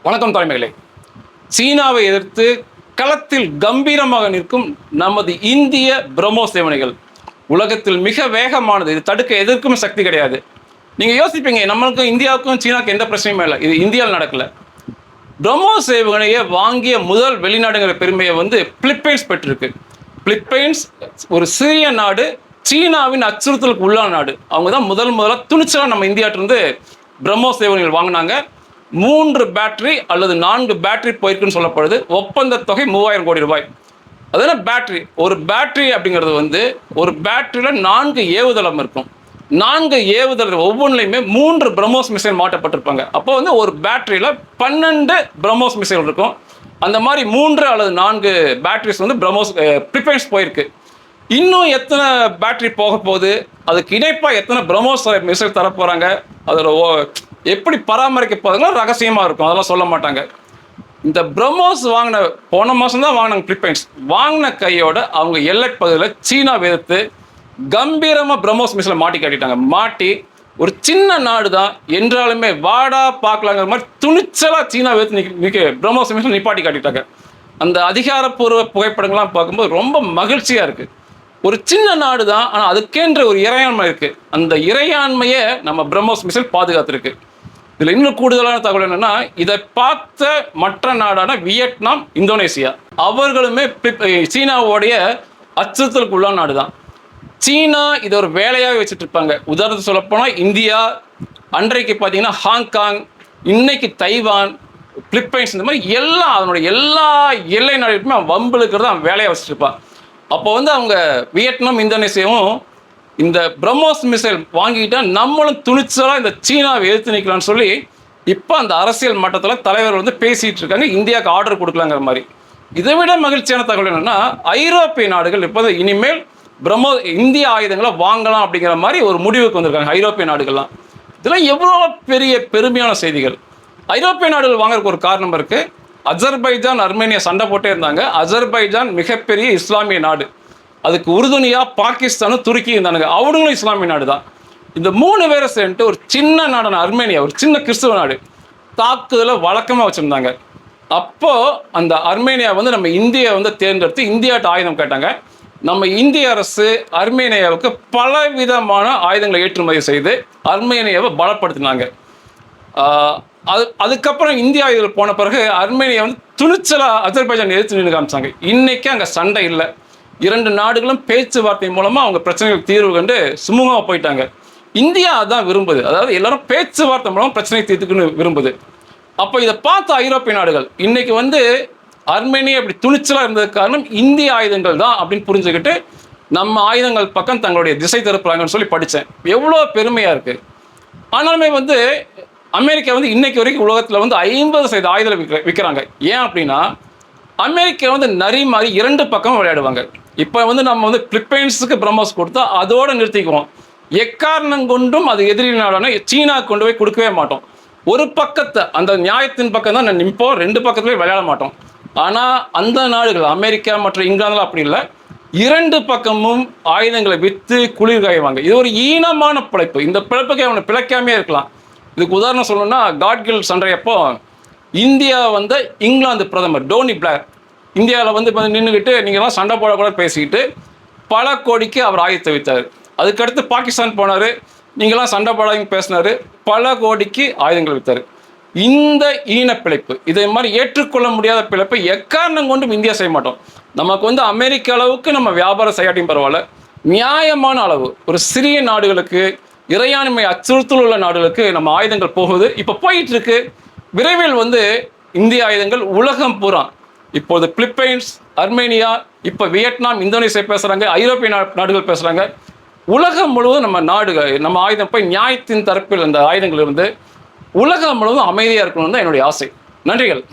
வணக்கம் தலைமைகளே. சீனாவை எதிர்த்து களத்தில் கம்பீரமாக நிற்கும் நமது இந்திய பிரம்மோஸ் ஏவனைகள் உலகத்தில் மிக வேகமானது. இது தடுக்க எதிர்க்கும் சக்தி கிடையாது. நீங்க யோசிப்பீங்க, நம்மளுக்கும் இந்தியாவுக்கும் சீனாவுக்கும் எந்த பிரச்சனையுமே இல்லை, இது இந்தியாவில் நடக்கல. பிரம்மோஸ் ஏவுகணையை வாங்கிய முதல் வெளிநாடுங்கிற பெருமையை பிலிப்பைன்ஸ் பெற்றிருக்கு. பிலிப்பைன்ஸ் ஒரு சிறிய நாடு, சீனாவின் அச்சுறுத்தலுக்கு உள்ளான நாடு. அவங்க தான் முதலாக துணிச்சலாக நம்ம இந்தியாட்டிலிருந்து பிரம்மோஸ் ஏவுகணைகள் வாங்கினாங்க. 3 பேட்டரி அல்லது 4 பேட்டரி போயிருக்குன்னு சொல்லப்படுது. ஒப்பந்த தொகை 3000 கோடி ரூபாய். அதனால் பேட்டரி, ஒரு பேட்டரி அப்படிங்கிறது ஒரு பேட்டரியில் 4 ஏவுதளம் இருக்கும். 4 ஏவுதளம் ஒவ்வொன்றிலையுமே 3 பிரம்மோஸ் மிசைல் மாட்டப்பட்டிருப்பாங்க. அப்போ ஒரு பேட்டரியில் 12 பிரம்மோஸ் மிசைல் இருக்கும். அந்த மாதிரி 3 அல்லது 4 பேட்டரிஸ் பிரம்மோஸ் பிலிப்பைன்ஸ் போயிருக்கு. இன்னும் எத்தனை பேட்டரி போக போகுது, அதுக்கு இணைப்பாக எத்தனை பிரம்மோஸ் மிசைல் தர போகிறாங்க, அதில் எப்படி பராமரிக்க போகிறதுலாம் ரகசியமாக இருக்கும், அதெல்லாம் சொல்ல மாட்டாங்க. இந்த பிரம்மோஸ் வாங்கின போன மாதம் தான் வாங்கினாங்க பிலிப்பைன்ஸ். வாங்கின கையோட அவங்க எல்லை பகுதியில் சீனா எதிர்த்து கம்பீரமாக பிரம்மோஸ் மிசைல் மாட்டி காட்டிட்டாங்க. மாட்டி ஒரு சின்ன நாடு தான் என்றாலுமே வாடா பார்க்கலாங்கிற மாதிரி துணிச்சலாக சீனா எதிர்த்து பிரம்மோஸ் மிசைல் நிப்பாட்டி காட்டிட்டாங்க. அந்த அதிகாரப்பூர்வ புகைப்படங்கள்லாம் பார்க்கும்போது ரொம்ப மகிழ்ச்சியாக இருக்குது. ஒரு சின்ன நாடு தான், ஆனால் அதுக்கென்ற ஒரு இறையாண்மை இருக்குது. அந்த இறையாண்மையை நம்ம பிரம்மோஸ் மிசைல் பாதுகாத்துருக்கு. இதில் இன்னும் கூடுதலான தகவல் என்னென்னா, இதை பார்த்த மற்ற நாடான வியட்நாம், இந்தோனேசியா அவர்களுமே சீனாவோடைய அச்சுறுத்தலுக்கு உள்ள நாடு தான். சீனா இதை ஒரு வேலையாக வச்சுட்டு இருப்பாங்க. உதாரணத்துக்கு சொல்லப்போனால் இந்தியா, அன்றைக்கு பார்த்தீங்கன்னா ஹாங்காங், இன்னைக்கு தைவான், பிலிப்பைன்ஸ், இந்த மாதிரி அதனுடைய எல்லா எல்லை நாடுகளுக்குமே அவன் வம்புலுக்கிறது அவன் வேலையாக வச்சுட்டு இருப்பான். அப்போ அவங்க வியட்நாம், இந்தோனேசியாவும் இந்த பிரம்மோஸ் மிசைல் வாங்கிக்கிட்டா நம்மளும் துணிச்சலாக இந்த சீனாவை எதிர்த்து நிற்கலான்னு சொல்லி இப்போ அந்த அரசியல் மட்டத்தில் தலைவர் பேசிகிட்டு இருக்காங்க. இந்தியாவுக்கு ஆர்டர் கொடுக்கலாங்கிற மாதிரி. இதை விட மகிழ்ச்சியான தகவல் என்னென்னா, ஐரோப்பிய நாடுகள் இப்போ இனிமேல் இந்திய ஆயுதங்களை வாங்கலாம் அப்படிங்கிற மாதிரி ஒரு முடிவுக்கு வந்திருக்காங்க ஐரோப்பிய நாடுகள்லாம். இதெல்லாம் எவ்வளோ பெரிய பெருமையான செய்திகள். ஐரோப்பிய நாடுகள் வாங்குறதுக்கு ஒரு காரணம் இருக்குது. அஜர்பைஜான், அர்மேனியா சண்டை போட்டே இருந்தாங்க. அஜர்பைஜான் மிகப்பெரிய இஸ்லாமிய நாடு. அதுக்கு உறுதுணையாக பாகிஸ்தானும் துருக்கி இருந்தானுங்க. அவங்களும் இஸ்லாமிய நாடு தான். இந்த 3 பேரை சேர்ந்துட்டு ஒரு சின்ன நாடான அர்மேனியா, ஒரு சின்ன கிறிஸ்துவ நாடு, தாக்குதலை வழக்கமாக வச்சுருந்தாங்க. அப்போது அந்த அர்மேனியா நம்ம இந்தியை தேர்ந்தெடுத்து இந்தியாட்ட ஆயுதம் கேட்டாங்க. நம்ம இந்திய அரசு அர்மேனியாவுக்கு பலவிதமான ஆயுதங்களை ஏற்றுமதி செய்து அர்மேனியாவை பலப்படுத்தினாங்க. அதுக்கப்புறம் இந்தியா இதில் போன பிறகு அர்மேனியா துணிச்சலாக அஜர்பைஜான் எதிர்த்து நின்று காமிச்சாங்க. இன்னைக்கு அங்கே சண்டை இல்லை. 2 நாடுகளும் பேச்சுவார்த்தை மூலமாக அவங்க பிரச்சனைகளுக்கு தீர்வு கண்டு சுமூகமாக போயிட்டாங்க. இந்தியா அதான் விரும்புது. அதாவது எல்லாரும் பேச்சுவார்த்தை மூலம் பிரச்சனை தீர்த்துக்குன்னு விரும்புது. அப்போ இதை பார்த்த ஐரோப்பிய நாடுகள் இன்னைக்கு அர்மேனியா இப்படி துணிச்சலாக இருந்ததுக்கு காரணம் இந்திய ஆயுதங்கள் தான் அப்படின்னு புரிஞ்சுக்கிட்டு நம்ம ஆயுதங்கள் பக்கம் தங்களுடைய திசை திருப்புறாங்கன்னு சொல்லி படித்தேன். எவ்வளோ பெருமையாக இருக்குது. ஆனாலுமே அமெரிக்கா இன்னைக்கு வரைக்கும் உலகத்தில் 50% ஆயுதங்களை விற்கிறாங்க. ஏன் அப்படின்னா, அமெரிக்கா நரி மாதிரி 2 பக்கம் விளையாடுவாங்க. இப்போ நம்ம பிலிப்பைன்ஸுக்கு பிரம்மோஸ் கொடுத்தா அதோடு நிறுத்திக்குவோம். எக்காரணம் கொண்டும் அது எதிரி நாடான சீனா கொண்டு போய் கொடுக்கவே மாட்டோம். ஒரு பக்கத்தை, அந்த நியாயத்தின் பக்கம் தான் நான் நிற்போம். 2 பக்கத்துலேயே விளையாட மாட்டோம். ஆனால் அந்த நாடுகள் அமெரிக்கா மற்ற இங்கிலாந்துலாம் அப்படி இல்லை. 2 பக்கமும் ஆயுதங்களை விற்று குளிர் காய்வாங்க. இது ஒரு ஈனமான பிழைப்பு. இந்த பிழைப்புக்கு அவனை பிழைக்காமே இருக்கலாம். இதுக்கு உதாரணம் சொல்லணும்னா, காட்கில் சண்டையப்போ இந்தியா இங்கிலாந்து பிரதமர் டோனி பிளேர் இந்தியாவில் நின்றுக்கிட்டு நீங்கள்லாம் சண்டை போடக்கூடாது பேசிக்கிட்டு பல கோடிக்கு அவர் ஆயுதத்தை விற்றார். அதுக்கடுத்து பாகிஸ்தான் போனார், நீங்களாம் சண்டை போடாதீங்க பேசினார், பல கோடிக்கு ஆயுதங்கள் விற்றார். இந்த ஈன பிழைப்பு, இதை மாதிரி ஏற்றுக்கொள்ள முடியாத பிழைப்பை எக்காரணம் கொண்டும் இந்தியா செய்ய மாட்டோம். நமக்கு அமெரிக்க அளவுக்கு நம்ம வியாபாரம் செய்யாட்டியும் பரவாயில்ல, நியாயமான அளவு ஒரு சிறிய நாடுகளுக்கு, இறையாண்மை அச்சுறுத்தல் உள்ள நாடுகளுக்கு நம்ம ஆயுதங்கள் போகுது. இப்போ போயிட்டு இருக்கு. விரைவில் இந்திய ஆயுதங்கள் உலகம் பூரா, இப்போது பிலிப்பைன்ஸ், அர்மேனியா, இப்போ வியட்நாம், இந்தோனேசியா பேசுகிறாங்க, ஐரோப்பிய நாடுகள் பேசுகிறாங்க. உலகம் முழுவதும் நம்ம ஆயுதம் போய் நியாயத்தின் தரப்பில் அந்த ஆயுதங்கள் இருந்து உலகம் முழுவதும் அமைதியாக இருக்கணும்னு தான் என்னுடைய ஆசை. நன்றிகள்.